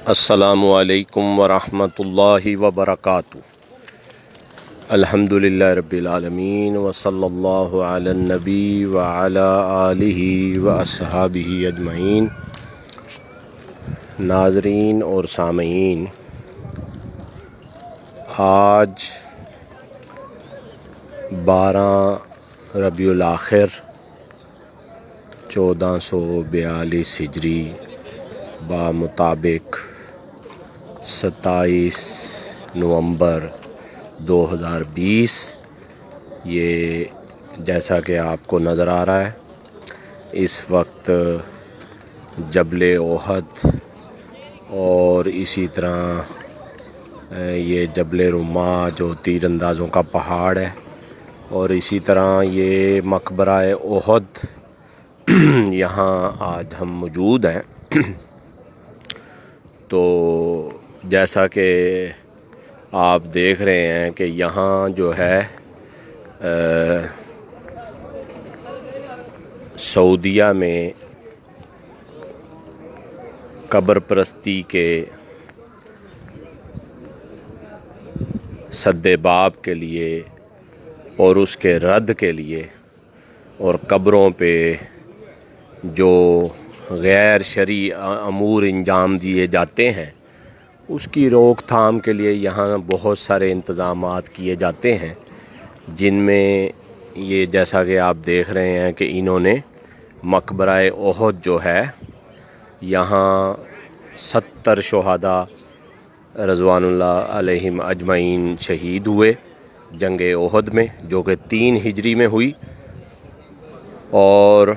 السلام علیکم ورحمۃ اللہ وبرکاتہ۔ الحمدللہ رب العالمین وصلی اللہ علی النبی وعلی آلہ واصحابہ اجمعین۔ ناظرین اور سامعین، آج 12 ربیع الاخر 1442 ہجری بمطابق 27 نومبر 2020، یہ جیسا کہ آپ کو نظر آ رہا ہے اس وقت جبل احد اور اسی طرح یہ جبل رما جو تیر اندازوں کا پہاڑ ہے، اور اسی طرح یہ مقبرہ احد یہاں آج ہم موجود ہیں۔ تو جیسا کہ آپ دیکھ رہے ہیں کہ یہاں جو ہے سعودیہ میں قبر پرستی کے سد باب کے لیے اور اس کے رد کے لیے، اور قبروں پہ جو غیر شرعی امور انجام دیے جاتے ہیں اس کی روک تھام کے لیے یہاں بہت سارے انتظامات کیے جاتے ہیں، جن میں یہ جیسا کہ آپ دیکھ رہے ہیں کہ انہوں نے مقبرہ احد جو ہے، یہاں 70 شہداء رضوان اللہ علیہم اجمعین شہید ہوئے جنگ احد میں، جو کہ 3 ہجری میں ہوئی، اور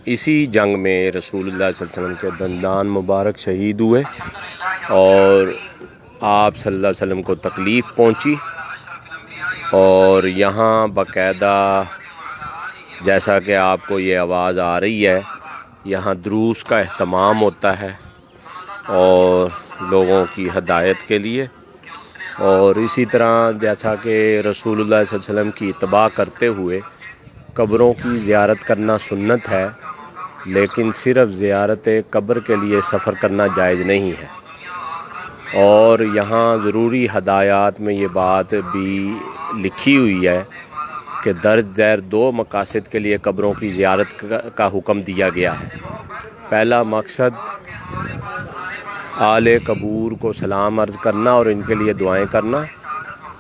اسی جنگ میں رسول اللہ صلی اللہ علیہ وسلم کے دندان مبارک شہید ہوئے اور آپ صلی اللہ علیہ وسلم کو تکلیف پہنچی، اور یہاں باقاعدہ جیسا کہ آپ کو یہ آواز آ رہی ہے، یہاں دروس کا اہتمام ہوتا ہے اور لوگوں کی ہدایت کے لیے، اور اسی طرح جیسا کہ رسول اللہ صلی اللہ علیہ وسلم کی اتباع کرتے ہوئے قبروں کی زیارت کرنا سنت ہے، لیکن صرف زیارت قبر کے لیے سفر کرنا جائز نہیں ہے۔ اور یہاں ضروری ہدایات میں یہ بات بھی لکھی ہوئی ہے کہ درج ذیل 2 مقاصد کے لیے قبروں کی زیارت کا حکم دیا گیا ہے۔ پہلا مقصد آل قبور کو سلام عرض کرنا اور ان کے لیے دعائیں کرنا۔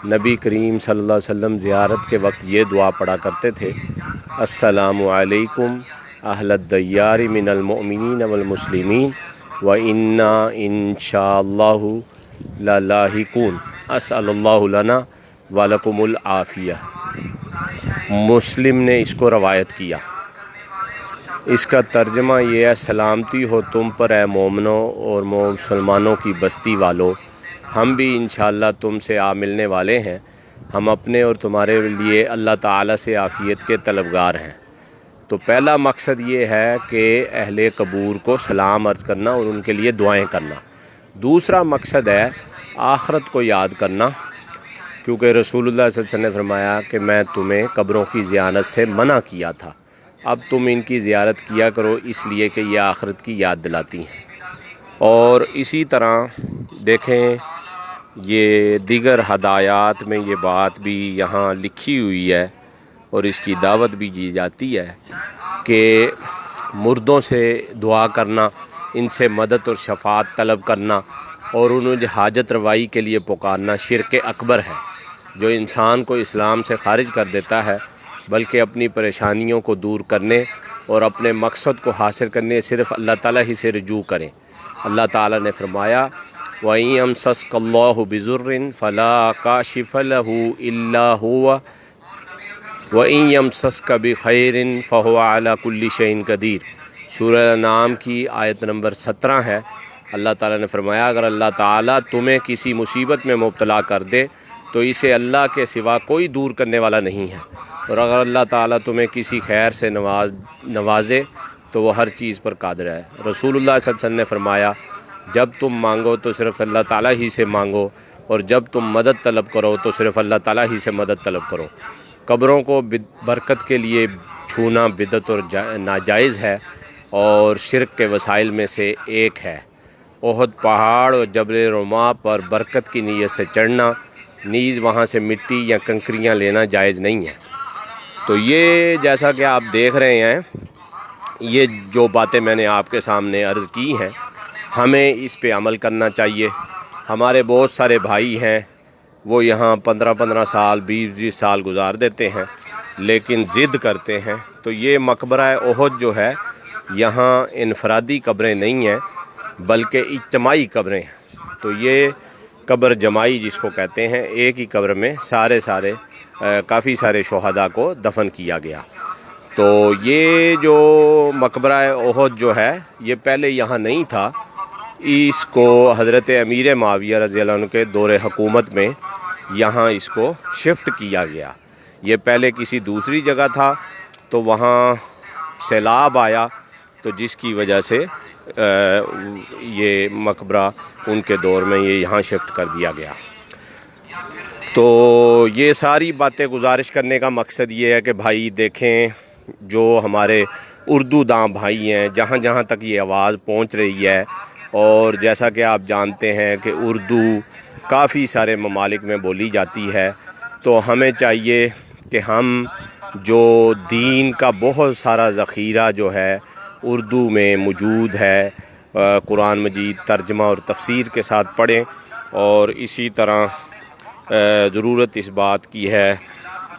نبی کریم صلی اللہ علیہ وسلم زیارت کے وقت یہ دعا پڑھا کرتے تھے: السلام علیکم اہل الدیار من المؤمنین والمسلمین وإنا انشاء اللہ للاحقون اسأل اللہ لنا ولکم العافیہ۔ مسلم نے اس کو روایت کیا۔ اس کا ترجمہ یہ ہے: سلامتی ہو تم پر اے مومنوں اور مسلمانوں کی بستی والو، ہم بھی انشاءاللہ تم سے آ ملنے والے ہیں، ہم اپنے اور تمہارے لیے اللہ تعالیٰ سے عافیت کے طلبگار ہیں۔ تو پہلا مقصد یہ ہے کہ اہل قبور کو سلام عرض کرنا اور ان کے لیے دعائیں کرنا۔ دوسرا مقصد ہے آخرت کو یاد کرنا، کیونکہ رسول اللہ صلی اللہ علیہ وسلم نے فرمایا کہ میں تمہیں قبروں کی زیارت سے منع کیا تھا، اب تم ان کی زیارت کیا کرو، اس لیے کہ یہ آخرت کی یاد دلاتی ہیں۔ اور اسی طرح دیکھیں یہ دیگر ہدایات میں یہ بات بھی یہاں لکھی ہوئی ہے اور اس کی دعوت بھی دی جاتی ہے کہ مردوں سے دعا کرنا، ان سے مدد اور شفاعت طلب کرنا اور انہیں حاجت روائی کے لیے پکارنا شرک اکبر ہے، جو انسان کو اسلام سے خارج کر دیتا ہے، بلکہ اپنی پریشانیوں کو دور کرنے اور اپنے مقصد کو حاصل کرنے صرف اللہ تعالیٰ ہی سے رجوع کریں۔ اللہ تعالیٰ نے فرمایا: وَإِن يَمْسَسْكَ اللَّهُ بِضُرٍّ فَلَا كَاشِفَ لَهُ إِلَّا هُوَ وَإِن يَمْسَسْكَ بِخَيْرٍ فَهُوَ عَلَى كُلِّ شَيْءٍ قَدِيرٌ۔ سورہ انعام کی آیت نمبر 17 ہے۔ اللہ تعالیٰ نے فرمایا اگر اللہ تعالیٰ تمہیں کسی مصیبت میں مبتلا کر دے تو اسے اللہ کے سوا کوئی دور کرنے والا نہیں ہے، اور اگر اللہ تعالیٰ تمہیں کسی خیر سے نوازے تو وہ ہر چیز پر قادر ہے۔ رسول اللہ صلی اللہ علیہ وسلم نے فرمایا جب تم مانگو تو صرف اللہ تعالیٰ ہی سے مانگو، اور جب تم مدد طلب کرو تو صرف اللہ تعالیٰ ہی سے مدد طلب کرو۔ قبروں کو برکت کے لیے چھونا بدعت اور ناجائز ہے، اور شرک کے وسائل میں سے ایک ہے۔ احد پہاڑ اور جبل رما پر برکت کی نیت سے چڑھنا، نیز وہاں سے مٹی یا کنکریاں لینا جائز نہیں ہے۔ تو یہ جیسا کہ آپ دیکھ رہے ہیں، یہ جو باتیں میں نے آپ کے سامنے عرض کی ہیں، ہمیں اس پہ عمل کرنا چاہیے۔ ہمارے بہت سارے بھائی ہیں، وہ یہاں 15 سال 20 سال گزار دیتے ہیں، لیکن ضد کرتے ہیں۔ تو یہ مقبرہ احد جو ہے، یہاں انفرادی قبریں نہیں ہیں بلکہ اجتماعی قبریں ہیں۔ تو یہ قبر جماعی جس کو کہتے ہیں، ایک ہی قبر میں کافی سارے شہداء کو دفن کیا گیا۔ تو یہ جو مقبرہ احد جو ہے، یہ پہلے یہاں نہیں تھا۔ اس کو حضرت امیر معاویہ رضی اللہ عنہ کے دور حکومت میں یہاں اس کو شفٹ کیا گیا۔ یہ پہلے کسی دوسری جگہ تھا، تو وہاں سیلاب آیا، تو جس کی وجہ سے یہ مقبرہ ان کے دور میں یہاں شفٹ کر دیا گیا۔ تو یہ ساری باتیں گزارش کرنے کا مقصد یہ ہے کہ بھائی دیکھیں، جو ہمارے اردو داں بھائی ہیں، جہاں جہاں تک یہ آواز پہنچ رہی ہے، اور جیسا کہ آپ جانتے ہیں کہ اردو کافی سارے ممالک میں بولی جاتی ہے، تو ہمیں چاہیے کہ ہم جو دین کا بہت سارا ذخیرہ جو ہے اردو میں موجود ہے، قرآن مجید ترجمہ اور تفسیر کے ساتھ پڑھیں۔ اور اسی طرح ضرورت اس بات کی ہے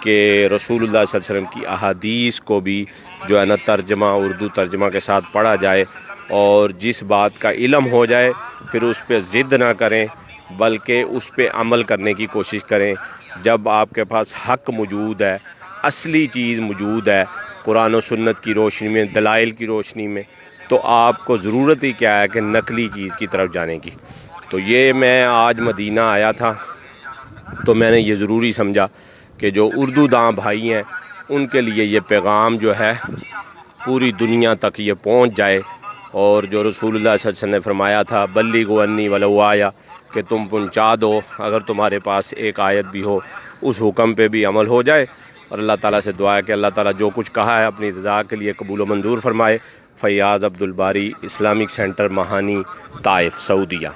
کہ رسول اللہ صلی اللہ علیہ وسلم کی احادیث کو بھی جو ہے نا ترجمہ، اردو ترجمہ کے ساتھ پڑھا جائے، اور جس بات کا علم ہو جائے پھر اس پہ ضد نہ کریں بلکہ اس پہ عمل کرنے کی کوشش کریں۔ جب آپ کے پاس حق موجود ہے، اصلی چیز موجود ہے قرآن و سنت کی روشنی میں، دلائل کی روشنی میں، تو آپ کو ضرورت ہی کیا ہے کہ نقلی چیز کی طرف جانے کی۔ تو یہ میں آج مدینہ آیا تھا، تو میں نے یہ ضروری سمجھا کہ جو اردو داں بھائی ہیں ان کے لیے یہ پیغام جو ہے پوری دنیا تک یہ پہنچ جائے، اور جو رسول اللہ صلی اللہ علیہ وسلم نے فرمایا تھا بلغوا عنی ولو آیا، کہ تم پہنچا دو، اگر تمہارے پاس ایک آیت بھی ہو، اس حکم پہ بھی عمل ہو جائے۔ اور اللہ تعالیٰ سے دعا ہے کہ اللہ تعالیٰ جو کچھ کہا ہے اپنی رضا کے لیے قبول و منظور فرمائے۔ فیاض عبد الباری، اسلامک سینٹر، مہانی، طائف، سعودیہ۔